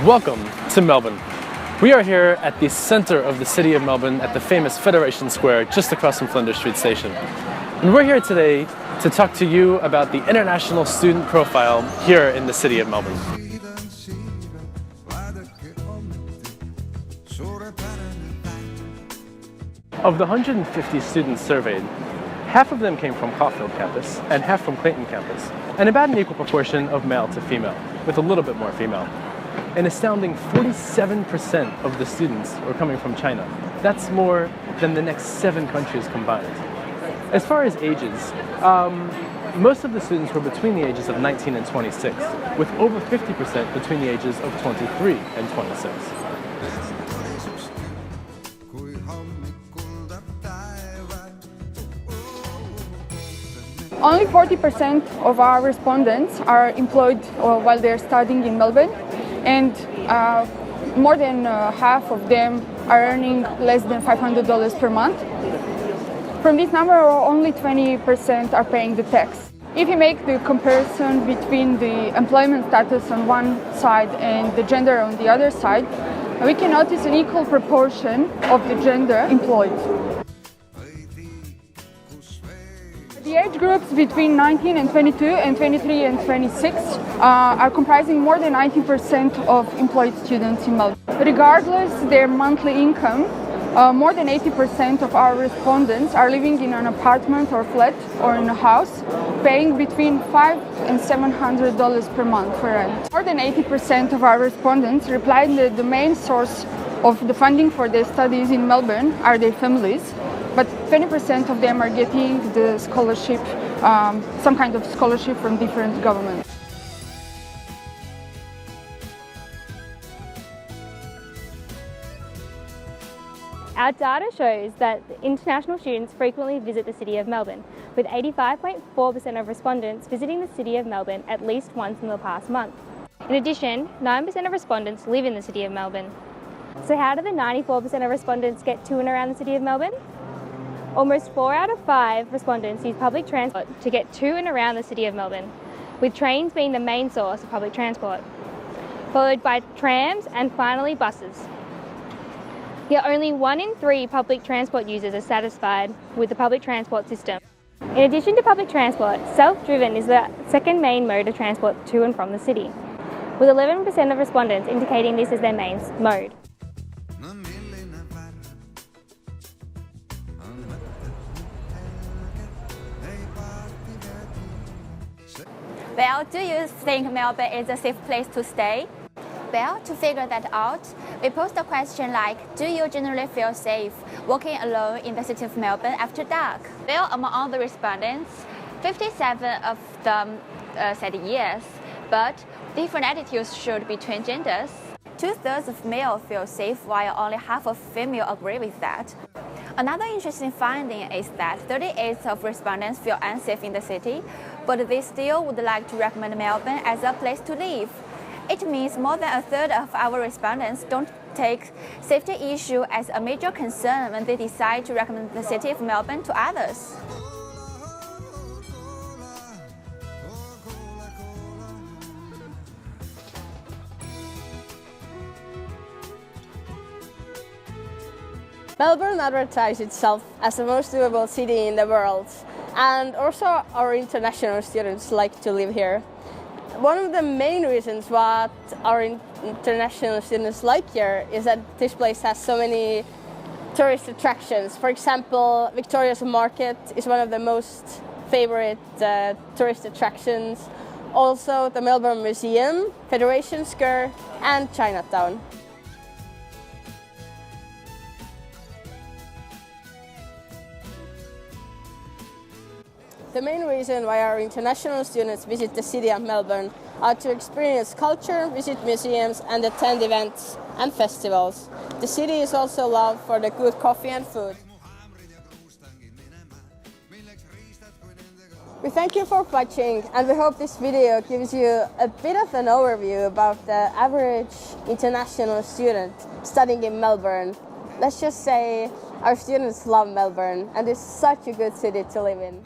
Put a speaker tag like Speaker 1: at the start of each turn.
Speaker 1: Welcome to Melbourne. We are here at the center of the City of Melbourne at the famous Federation Square just across from Flinders Street Station. And we're here today to talk to you about the international student profile here in the City of Melbourne. Of the 150 students surveyed, half of them came from Caulfield campus and half from Clayton campus, and about an equal proportion of male to female, with a little bit more female. An astounding 47% of the students were coming from China. That's more than the next 7 countries combined. As far as ages, most of the students were between the ages of 19 and 26, with over 50% between the ages of 23 and 26.
Speaker 2: Only 40% of our respondents are employed while they're studying in Melbourne, and more than half of them are earning less than $500 per month. From this number, only 20% are paying the tax. If you make the comparison between the employment status on one side and the gender on the other side, we can notice an equal proportion of the gender employed. The age groups between 19 and 22 and 23 and 26 are comprising more than 90% of employed students in Melbourne. Regardless their monthly income, more than 80% of our respondents are living in an apartment or flat or in a house, paying between $500 and $700 per month for rent. More than 80% of our respondents replied that the main source of the funding for their studies in Melbourne are their families, but 20% of them are getting the scholarship, some kind of scholarship from different governments.
Speaker 3: Our data shows that international students frequently visit the City of Melbourne, with 85.4% of respondents visiting the City of Melbourne at least once in the past month. In addition, 9% of respondents live in the City of Melbourne. So how do the 94% of respondents get to and around the City of Melbourne? Almost 4 out of 5 respondents use public transport to get to and around the City of Melbourne, with trains being the main source of public transport, followed by trams and finally buses. Yet only 1 in 3 public transport users are satisfied with the public transport system. In addition to public transport, self-driven is the second main mode of transport to and from the city, with 11% of respondents indicating this as their main mode.
Speaker 4: Well, do you think Melbourne is a safe place to stay? Well, to figure that out, we posed a question like, do you generally feel safe walking alone in the City of Melbourne after dark? Well, among all the respondents, 57 of them said yes, but different attitudes showed between genders. 2/3 of male feel safe, while only half of female agree with that. Another interesting finding is that 38% of respondents feel unsafe in the city, but they still would like to recommend Melbourne as a place to live. It means more than 1/3 of our respondents don't take safety issue as a major concern when they decide to recommend the City of Melbourne to others.
Speaker 5: Melbourne advertises itself as the most doable city in the world, and also our international students like to live here. One of the main reasons what our international students like here is that this place has so many tourist attractions. For example, Victoria's Market is one of the most favorite tourist attractions. Also the Melbourne Museum, Federation Square and Chinatown. The main reason why our international students visit the City of Melbourne are to experience culture, visit museums and attend events and festivals. The city is also loved for the good coffee and food. We thank you for watching, and we hope this video gives you a bit of an overview about the average international student studying in Melbourne. Let's just say our students love Melbourne, and it's such a good city to live in.